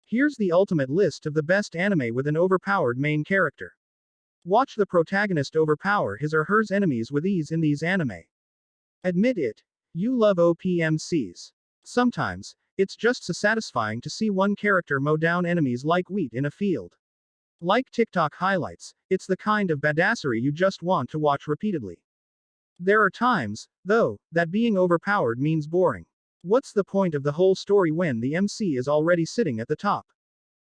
Here's the ultimate list of the best anime with an overpowered main character. Watch the protagonist overpower his or her enemies with ease in these anime. Admit it. You love OP MCs. Sometimes, it's just so satisfying to see one character mow down enemies like wheat in a field. Like TikTok highlights, it's the kind of badassery you just want to watch repeatedly. There are times, though, that being overpowered means boring. What's the point of the whole story when the MC is already sitting at the top?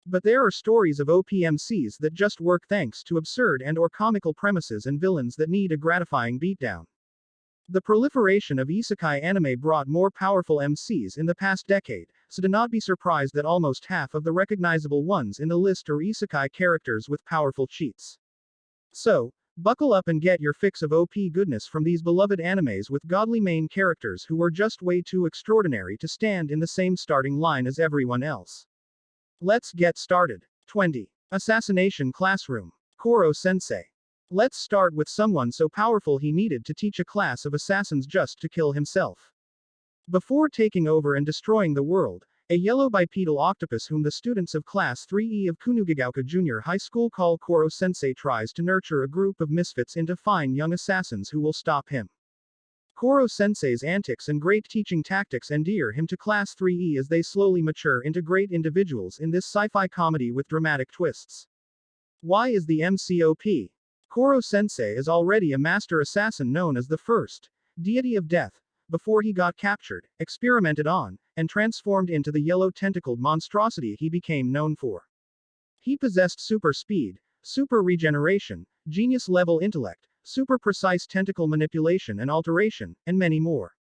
But there are stories of OP MCs that just work thanks to absurd and/or comical premises and villains that need a gratifying beatdown. The proliferation of isekai anime brought more powerful MCs in the past decade, so do not be surprised that almost half of the recognizable ones in the list are isekai characters with powerful cheats. So, buckle up and get your fix of OP goodness from these beloved animes with godly main characters who are just way too extraordinary to stand in the same starting line as everyone else. Let's get started. 20. Assassination Classroom. Koro Sensei. Let's start with someone so powerful he needed to teach a class of assassins just to kill himself. Before taking over and destroying the world, a yellow bipedal octopus whom the students of Class 3E of Kunugagaoka Junior High School call Koro Sensei tries to nurture a group of misfits into fine young assassins who will stop him. Koro Sensei's antics and great teaching tactics endear him to Class 3E as they slowly mature into great individuals in this sci-fi comedy with dramatic twists. Why is the MCOP? Koro Sensei is already a master assassin known as the first deity of death, before he got captured, experimented on, and transformed into the yellow tentacled monstrosity he became known for. He possessed super speed, super regeneration, genius level intellect, super precise tentacle manipulation and alteration, and many more.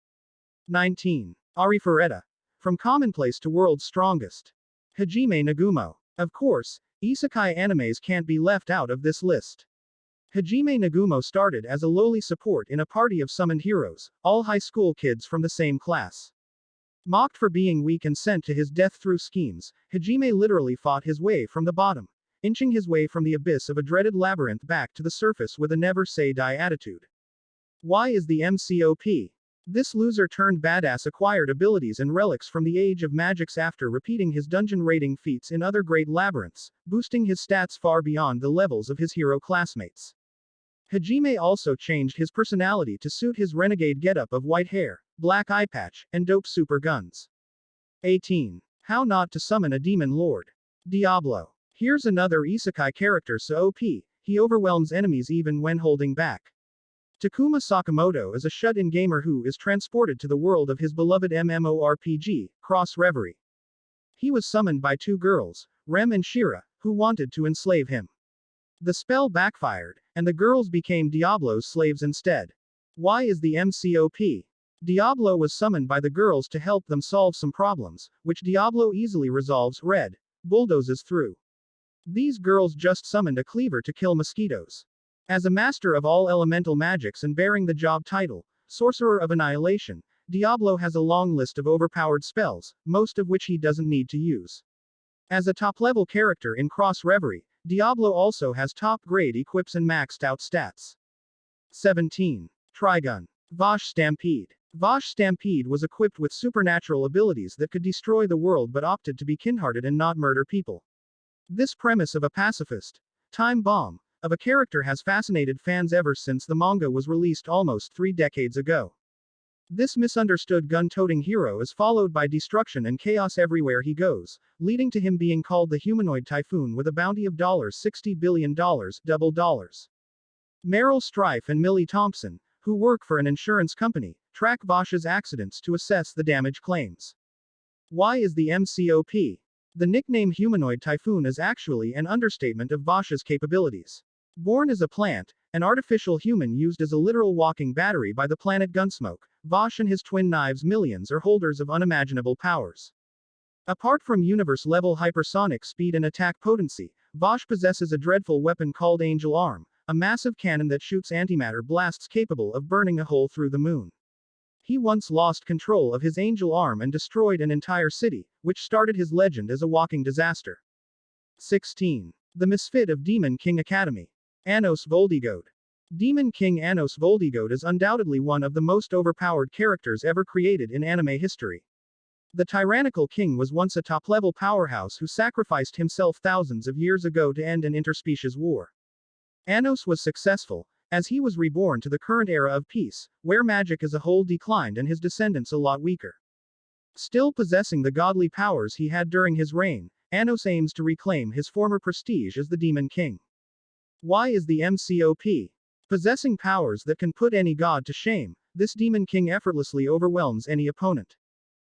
19. Arifureta. From commonplace to world's strongest. Hajime Nagumo. Of course, isekai animes can't be left out of this list. Hajime Nagumo started as a lowly support in a party of summoned heroes, all high school kids from the same class. Mocked for being weak and sent to his death through schemes, Hajime literally fought his way from the bottom, inching his way from the abyss of a dreaded labyrinth back to the surface with a never say die attitude. Why is the MCOP? This loser turned badass acquired abilities and relics from the age of magics after repeating his dungeon raiding feats in other great labyrinths, boosting his stats far beyond the levels of his hero classmates. Hajime also changed his personality to suit his renegade getup of white hair, black eye patch, and dope super guns. 18. How not to summon a demon lord. Diablo. Here's another isekai character so OP, he overwhelms enemies even when holding back. Takuma Sakamoto is a shut-in gamer who is transported to the world of his beloved MMORPG, Cross Reverie. He was summoned by two girls, Rem and Shira, who wanted to enslave him. The spell backfired, and the girls became Diablo's slaves instead. Why is the MCOP? Diablo was summoned by the girls to help them solve some problems, which Diablo easily resolves, bulldozes through. These girls just summoned a cleaver to kill mosquitoes. As a master of all elemental magics and bearing the job title, Sorcerer of Annihilation, Diablo has a long list of overpowered spells, most of which he doesn't need to use. As a top-level character in Cross Reverie, Diablo also has top-grade equips and maxed-out stats. 17. Trigun. Vosh Stampede. Vosh Stampede was equipped with supernatural abilities that could destroy the world but opted to be kindhearted and not murder people. This premise of a pacifist, time bomb, of a character has fascinated fans ever since the manga was released almost 3 decades ago. This misunderstood gun-toting hero is followed by destruction and chaos everywhere he goes, leading to him being called the humanoid typhoon with a bounty of $60 billion, double dollars. Meryl Streep and Millie Thompson, who work for an insurance company, track Vosh's accidents to assess the damage claims. Why is the MCOP? The nickname humanoid typhoon is actually an understatement of Vosh's capabilities. Born as a plant, an artificial human used as a literal walking battery by the planet Gunsmoke, Vosh and his twin knives Millions are holders of unimaginable powers. Apart from universe-level hypersonic speed and attack potency, Vosh possesses a dreadful weapon called Angel Arm, a massive cannon that shoots antimatter blasts capable of burning a hole through the moon. He once lost control of his Angel Arm and destroyed an entire city, which started his legend as a walking disaster. 16. The Misfit of Demon King Academy. Anos Voldigode. Demon King Anos Voldigode is undoubtedly one of the most overpowered characters ever created in anime history. The tyrannical king was once a top-level powerhouse who sacrificed himself thousands of years ago to end an interspecies war. Anos was successful, as he was reborn to the current era of peace, where magic as a whole declined and his descendants a lot weaker. Still possessing the godly powers he had during his reign, Anos aims to reclaim his former prestige as the Demon King. Why is the MCOP? Possessing powers that can put any god to shame, this Demon King effortlessly overwhelms any opponent.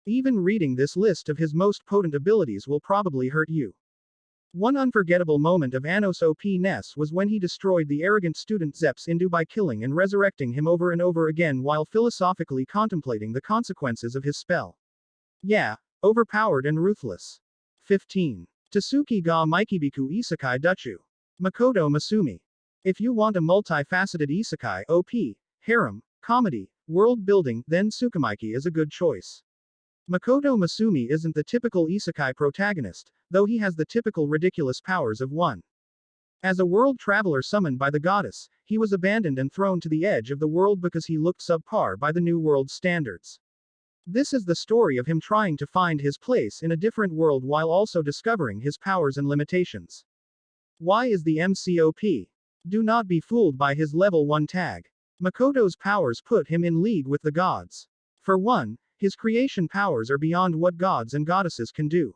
Even reading this list of his most potent abilities will probably hurt you. One unforgettable moment of Anos' OP-ness was when he destroyed the arrogant student Zeps Indu by killing and resurrecting him over and over again while philosophically contemplating the consequences of his spell. Yeah, overpowered and ruthless. 15. Tasuki ga Maikibiku Isekai Duchu. Makoto Masumi. If you want a multifaceted isekai, OP, harem, comedy, world building, then Tsukumaiki is a good choice. Makoto Masumi isn't the typical isekai protagonist, though he has the typical ridiculous powers of one. As a world traveler summoned by the goddess, he was abandoned and thrown to the edge of the world because he looked subpar by the new world's standards. This is the story of him trying to find his place in a different world while also discovering his powers and limitations. Why is the MCOP? Do not be fooled by his level 1 tag. Makoto's powers put him in league with the gods. For one, his creation powers are beyond what gods and goddesses can do.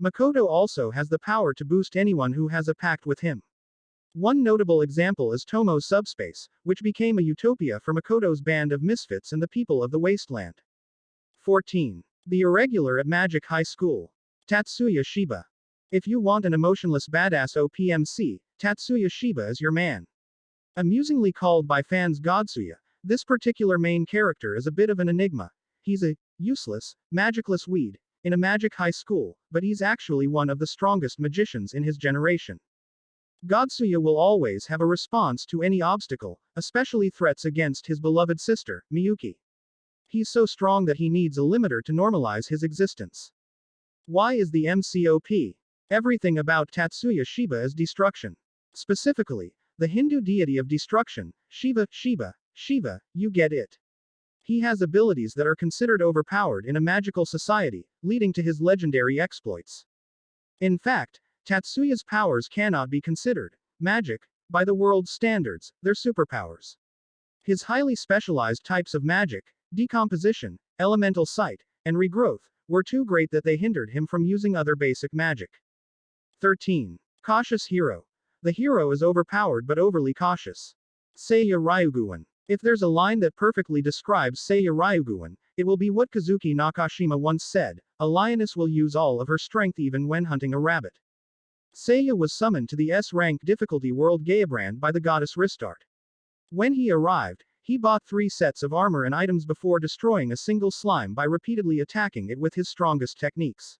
Makoto also has the power to boost anyone who has a pact with him. One notable example is Tomo's subspace, which became a utopia for Makoto's band of misfits and the people of the wasteland. 14. The irregular at Magic High School. Tatsuya Shiba. If you want an emotionless badass OP MC, Tatsuya Shiba is your man. Amusingly called by fans Godsuya, this particular main character is a bit of an enigma. He's a useless, magicless weed in a magic high school, but he's actually one of the strongest magicians in his generation. Godsuya will always have a response to any obstacle, especially threats against his beloved sister, Miyuki. He's so strong that he needs a limiter to normalize his existence. Why is the MCOP? Everything about Tatsuya Shiba is destruction. Specifically, the Hindu deity of destruction, Shiva, you get it. He has abilities that are considered overpowered in a magical society, leading to his legendary exploits. In fact, Tatsuya's powers cannot be considered magic by the world's standards, they're superpowers. His highly specialized types of magic, decomposition, elemental sight, and regrowth, were too great that they hindered him from using other basic magic. 13. Cautious hero. The hero is overpowered but overly cautious. Seiya Ryuguin. If there's a line that perfectly describes Seiya Ryuguin, it will be what Kazuki Nakashima once said, a lioness will use all of her strength even when hunting a rabbit. Seiya was summoned to the S-rank difficulty world Gaiabrand by the goddess Ristart. When he arrived, he bought 3 sets of armor and items before destroying a single slime by repeatedly attacking it with his strongest techniques.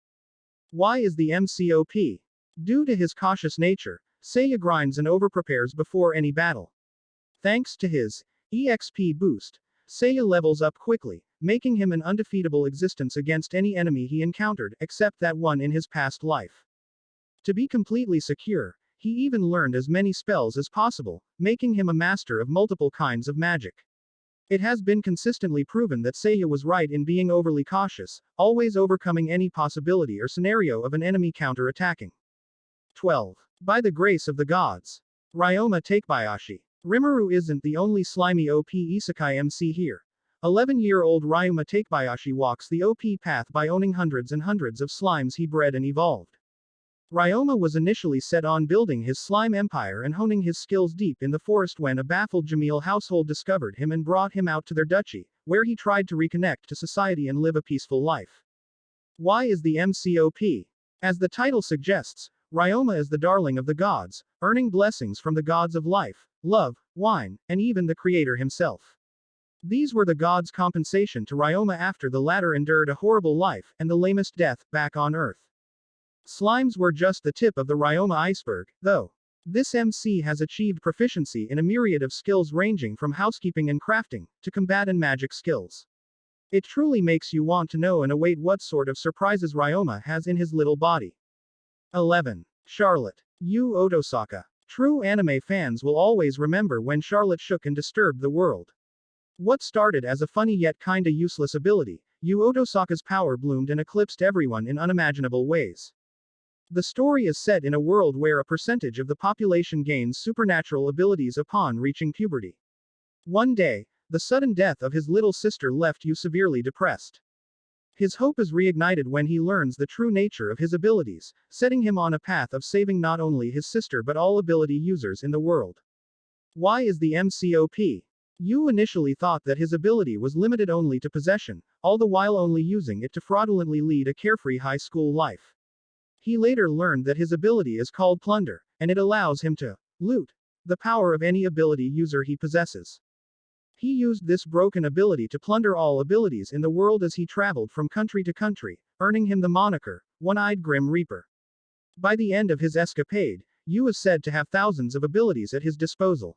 Why is the MCOP? Due to his cautious nature, Seiya grinds and overprepares before any battle. Thanks to his EXP boost, Seiya levels up quickly, making him an undefeatable existence against any enemy he encountered, except that one in his past life. To be completely secure, he even learned as many spells as possible, making him a master of multiple kinds of magic. It has been consistently proven that Seiya was right in being overly cautious, always overcoming any possibility or scenario of an enemy counter-attacking. 12. By the grace of the gods. Ryoma Takebayashi. Rimuru isn't the only slimy OP isekai MC here. 11-year-old Ryoma Takebayashi walks the OP path by owning hundreds and hundreds of slimes he bred and evolved. Ryoma was initially set on building his slime empire and honing his skills deep in the forest when a baffled Jamil household discovered him and brought him out to their duchy, where he tried to reconnect to society and live a peaceful life. Why is the MCOP? As the title suggests, Ryoma is the darling of the gods, earning blessings from the gods of life, love, wine, and even the creator himself. These were the gods' compensation to Ryoma after the latter endured a horrible life and the lamest death back on Earth. Slimes were just the tip of the Ryoma iceberg, though. This MC has achieved proficiency in a myriad of skills ranging from housekeeping and crafting, to combat and magic skills. It truly makes you want to know and await what sort of surprises Ryoma has in his little body. 11. Charlotte. Yu Otosaka. True anime fans will always remember when Charlotte shook and disturbed the world. What started as a funny yet kinda useless ability, Yu Otosaka's power bloomed and eclipsed everyone in unimaginable ways. The story is set in a world where a percentage of the population gains supernatural abilities upon reaching puberty. One day, the sudden death of his little sister left Yu severely depressed. His hope is reignited when he learns the true nature of his abilities, setting him on a path of saving not only his sister but all ability users in the world. Why is the MC OP? Yu initially thought that his ability was limited only to possession, all the while only using it to fraudulently lead a carefree high school life. He later learned that his ability is called plunder, and it allows him to loot the power of any ability user he possesses. He used this broken ability to plunder all abilities in the world as he traveled from country to country, earning him the moniker, One-Eyed Grim Reaper. By the end of his escapade, Yu is said to have thousands of abilities at his disposal.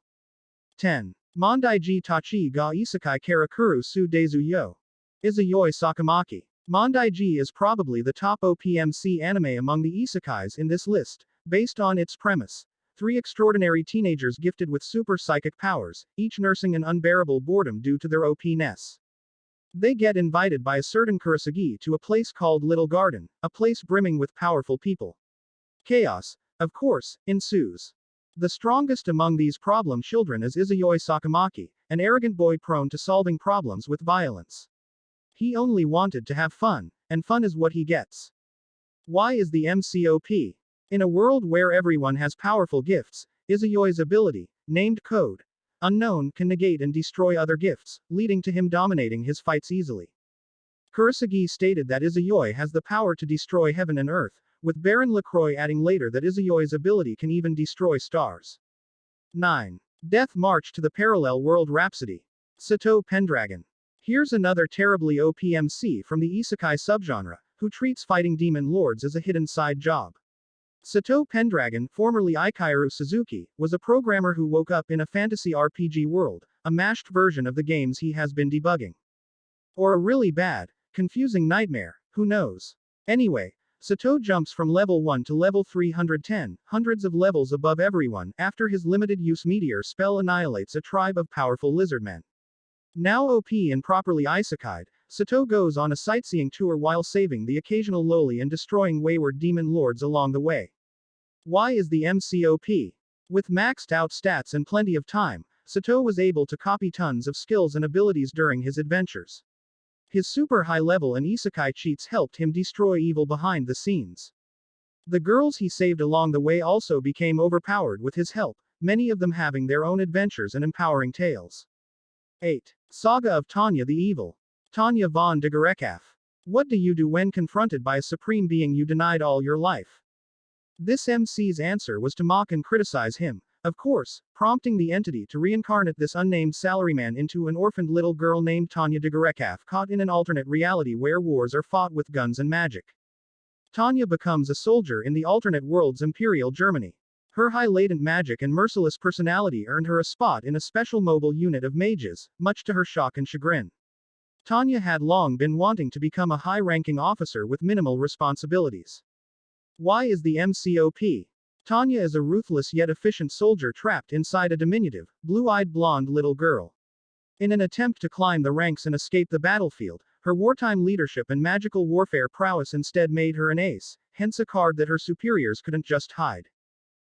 10. Mondaiji Tachi ga Isekai Karakuru Su Dezu Yo. Izayoi Sakamaki. Mondaiji is probably the top OP MC anime among the isekais in this list, based on its premise. Three extraordinary teenagers gifted with super psychic powers, each nursing an unbearable boredom due to their OP-ness. They get invited by a certain Kurosagi to a place called Little Garden, a place brimming with powerful people. Chaos, of course, ensues. The strongest among these problem children is Izayoi Sakamaki, an arrogant boy prone to solving problems with violence. He only wanted to have fun, and fun is what he gets. Why is the MC OP? In a world where everyone has powerful gifts, Izayoi's ability, named Code Unknown, can negate and destroy other gifts, leading to him dominating his fights easily. Kurosagi stated that Izayoi has the power to destroy heaven and earth, with Baron LaCroix adding later that Izayoi's ability can even destroy stars. 9. Death March to the Parallel World Rhapsody. Sato Pendragon. Here's another terribly OP MC from the isekai subgenre, who treats fighting demon lords as a hidden side job. Sato Pendragon, formerly Ikairu Suzuki, was a programmer who woke up in a fantasy RPG world, a mashed version of the games he has been debugging. Or a really bad, confusing nightmare, who knows? Anyway, Sato jumps from level 1 to level 310, hundreds of levels above everyone, after his limited-use meteor spell annihilates a tribe of powerful lizardmen. Now OP and properly isekai'd, Sato goes on a sightseeing tour while saving the occasional lowly and destroying wayward demon lords along the way. Why is the MC OP? With maxed out stats and plenty of time, Sato was able to copy tons of skills and abilities during his adventures. His super high level and isekai cheats helped him destroy evil behind the scenes. The girls he saved along the way also became overpowered with his help, many of them having their own adventures and empowering tales. 8. Saga of Tanya the Evil. Tanya von de Gerekaf. What do you do when confronted by a supreme being you denied all your life? This MC's answer was to mock and criticize him, of course, prompting the entity to reincarnate this unnamed salaryman into an orphaned little girl named Tanya de Gerekaf caught in an alternate reality where wars are fought with guns and magic. Tanya becomes a soldier in the alternate world's Imperial Germany. Her high latent magic and merciless personality earned her a spot in a special mobile unit of mages, much to her shock and chagrin. Tanya had long been wanting to become a high-ranking officer with minimal responsibilities. Why is the MC OP? Tanya is a ruthless yet efficient soldier trapped inside a diminutive, blue-eyed blonde little girl. In an attempt to climb the ranks and escape the battlefield, her wartime leadership and magical warfare prowess instead made her an ace, hence a card that her superiors couldn't just hide.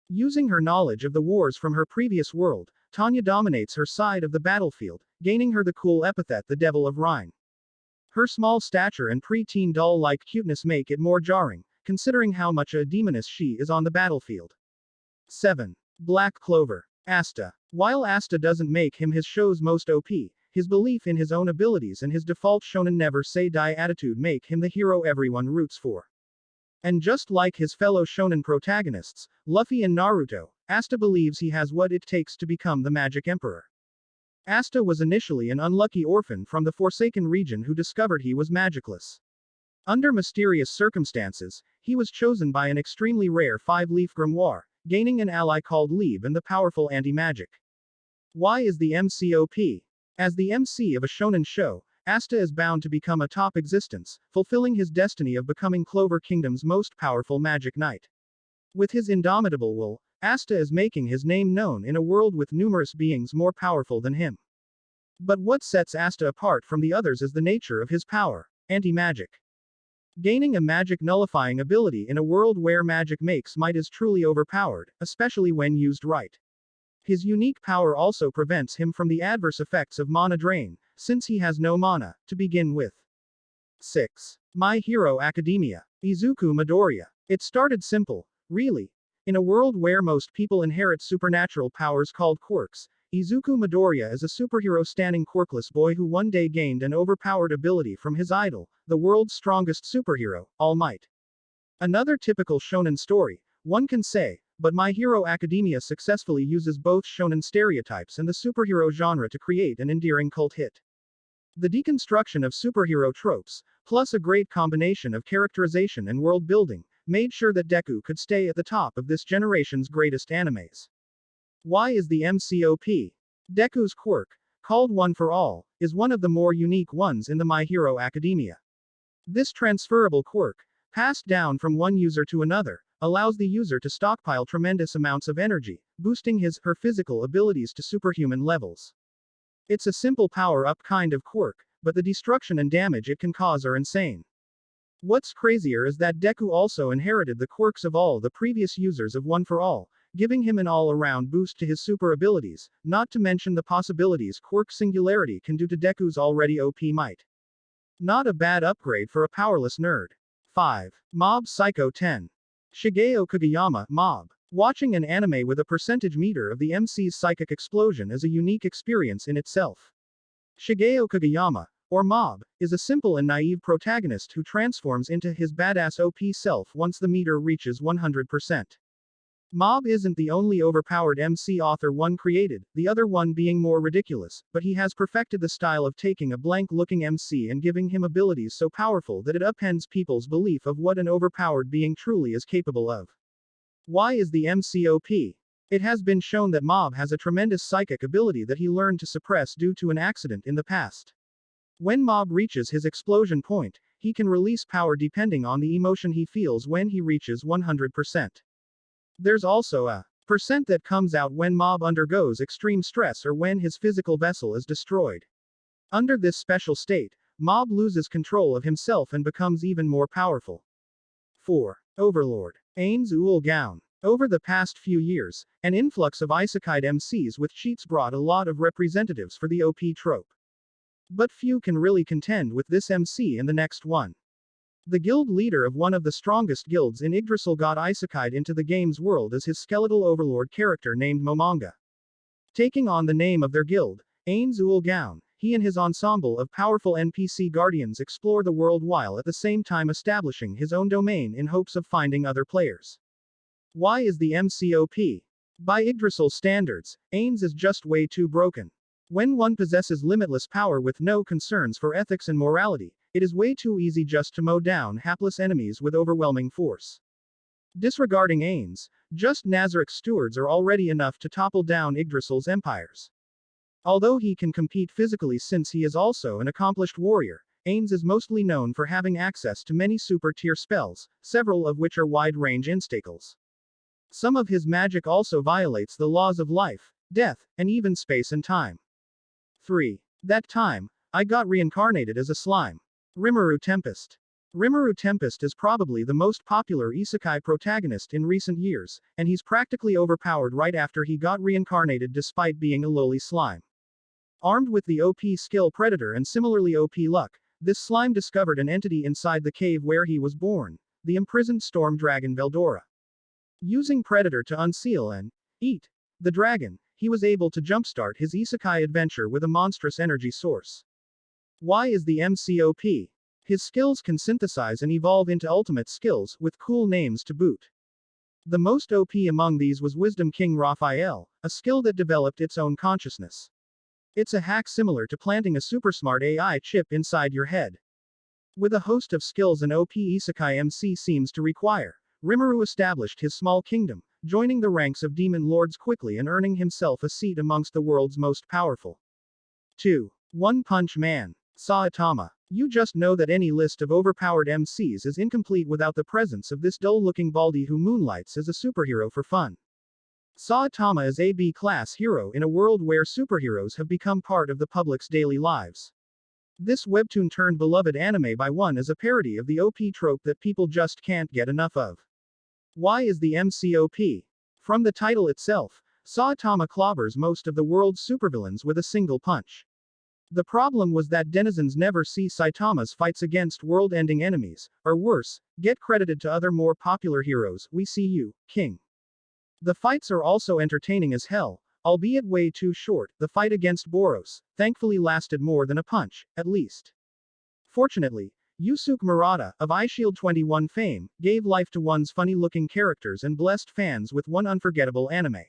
Using her knowledge of the wars from her previous world, Tanya dominates her side of the battlefield, gaining her the cool epithet the Devil of Rhine. Her small stature and pre-teen doll-like cuteness make it more jarring, considering how much a demoness she is on the battlefield. 7. Black Clover. Asta. While Asta doesn't make him his show's most OP, his belief in his own abilities and his default shonen never say die attitude make him the hero everyone roots for. And just like his fellow shonen protagonists, Luffy and Naruto, Asta believes he has what it takes to become the Magic Emperor. Asta was initially an unlucky orphan from the Forsaken region who discovered he was magicless. Under mysterious circumstances, he was chosen by an extremely rare 5-leaf grimoire, gaining an ally called Lieb and the powerful anti-magic. Why is the MC OP? As the MC of a shonen show, Asta is bound to become a top existence, fulfilling his destiny of becoming Clover Kingdom's most powerful magic knight. With his indomitable will, Asta is making his name known in a world with numerous beings more powerful than him. But what sets Asta apart from the others is the nature of his power. Anti-magic. Gaining a magic nullifying ability in a world where magic makes might is truly overpowered, especially when used right. His unique power also prevents him from the adverse effects of mana drain, since he has no mana, to begin with. 6. My Hero Academia. Izuku Midoriya. It started simple, really. In a world where most people inherit supernatural powers called quirks, Izuku Midoriya is a superhero standing quirkless boy who one day gained an overpowered ability from his idol, the world's strongest superhero, All Might. Another typical shonen story, one can say, but My Hero Academia successfully uses both shonen stereotypes and the superhero genre to create an endearing cult hit. The deconstruction of superhero tropes, plus a great combination of characterization and world building, made sure that Deku could stay at the top of this generation's greatest animes. Why is the MCOP? Deku's quirk, called One for All, is one of the more unique ones in the My Hero Academia. This transferable quirk, passed down from one user to another, allows the user to stockpile tremendous amounts of energy, boosting his/her physical abilities to superhuman levels. It's a simple power-up kind of quirk, but the destruction and damage it can cause are insane. What's crazier is that Deku also inherited the quirks of all the previous users of One for All, giving him an all-around boost to his super abilities, not to mention the possibilities quirk singularity can do to Deku's already OP might. Not a bad upgrade for a powerless nerd. 5. Mob Psycho 10. Shigeo Kageyama, Mob. Watching an anime with a percentage meter of the MC's psychic explosion is a unique experience in itself. Shigeo Kageyama, or Mob, is a simple and naive protagonist who transforms into his badass OP self once the meter reaches 100%. Mob isn't the only overpowered MC author one created, the other one being more ridiculous, but he has perfected the style of taking a blank-looking MC and giving him abilities so powerful that it upends people's belief of what an overpowered being truly is capable of. Why is the MCOP? It has been shown that Mob has a tremendous psychic ability that he learned to suppress due to an accident in the past. When Mob reaches his explosion point, he can release power depending on the emotion he feels when he reaches 100%. There's also a percent that comes out when Mob undergoes extreme stress or when his physical vessel is destroyed. Under this special state, Mob loses control of himself and becomes even more powerful. 4. Overlord. Ainz Ul Gaon. Over the past few years, an influx of isekai MCs with cheats brought a lot of representatives for the OP trope. But few can really contend with this MC in the next one. The guild leader of one of the strongest guilds in Yggdrasil got isekai'd into the game's world as his skeletal overlord character named Momonga. Taking on the name of their guild, Ainz Ul Gaon, he and his ensemble of powerful NPC guardians explore the world while at the same time establishing his own domain in hopes of finding other players. Why is the MCOP? By Yggdrasil standards, Ainz is just way too broken. When one possesses limitless power with no concerns for ethics and morality, it is way too easy just to mow down hapless enemies with overwhelming force. Disregarding Ainz, just Nazarik's stewards are already enough to topple down Yggdrasil's empires. Although he can compete physically since he is also an accomplished warrior, Ainz is mostly known for having access to many super-tier spells, several of which are wide-range instacles. Some of his magic also violates the laws of life, death, and even space and time. 3. That time, I got reincarnated as a slime. Rimuru Tempest. Rimuru Tempest is probably the most popular isekai protagonist in recent years, and he's practically overpowered right after he got reincarnated despite being a lowly slime. Armed with the OP skill Predator and similarly OP luck, this slime discovered an entity inside the cave where he was born, the imprisoned storm dragon Veldora. Using Predator to unseal and eat the dragon, he was able to jumpstart his isekai adventure with a monstrous energy source. Why is the MCOP? His skills can synthesize and evolve into ultimate skills, with cool names to boot. The most OP among these was Wisdom King Raphael, a skill that developed its own consciousness. It's a hack similar to planting a supersmart AI chip inside your head. With a host of skills an OP isekai MC seems to require, Rimuru established his small kingdom, joining the ranks of demon lords quickly and earning himself a seat amongst the world's most powerful. 2. One Punch Man. Saitama. You just know that any list of overpowered MCs is incomplete without the presence of this dull-looking baldy who moonlights as a superhero for fun. Saitama is a B-class hero in a world where superheroes have become part of the public's daily lives. This webtoon turned beloved anime by one as a parody of the OP trope that people just can't get enough of. Why is the MC OP? From the title itself, Saitama clobbers most of the world's supervillains with a single punch. The problem was that denizens never see Saitama's fights against world-ending enemies, or worse, get credited to other more popular heroes. We see you, King. The fights are also entertaining as hell, albeit way too short. The fight against Boros, thankfully lasted more than a punch, at least. Fortunately, Yusuke Murata, of iShield 21 fame, gave life to one's funny-looking characters and blessed fans with one unforgettable anime.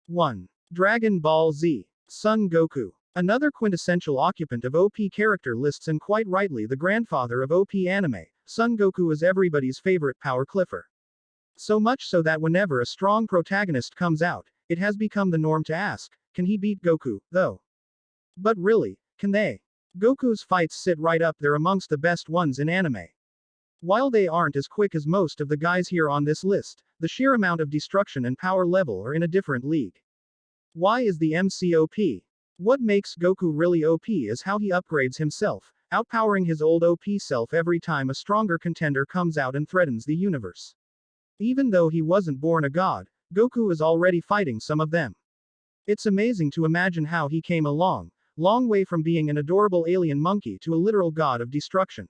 1. Dragon Ball Z. Son Goku. Another quintessential occupant of OP character lists, and quite rightly the grandfather of OP anime, Son Goku is everybody's favorite power cliffer. So much so that whenever a strong protagonist comes out, it has become the norm to ask, can he beat Goku, though? But really, can they? Goku's fights sit right up there amongst the best ones in anime. While they aren't as quick as most of the guys here on this list, the sheer amount of destruction and power level are in a different league. Why is the MC OP? What makes Goku really OP is how he upgrades himself, outpowering his old OP self every time a stronger contender comes out and threatens the universe. Even though he wasn't born a god, Goku is already fighting some of them. It's amazing to imagine how he came a long way from being an adorable alien monkey to a literal god of destruction.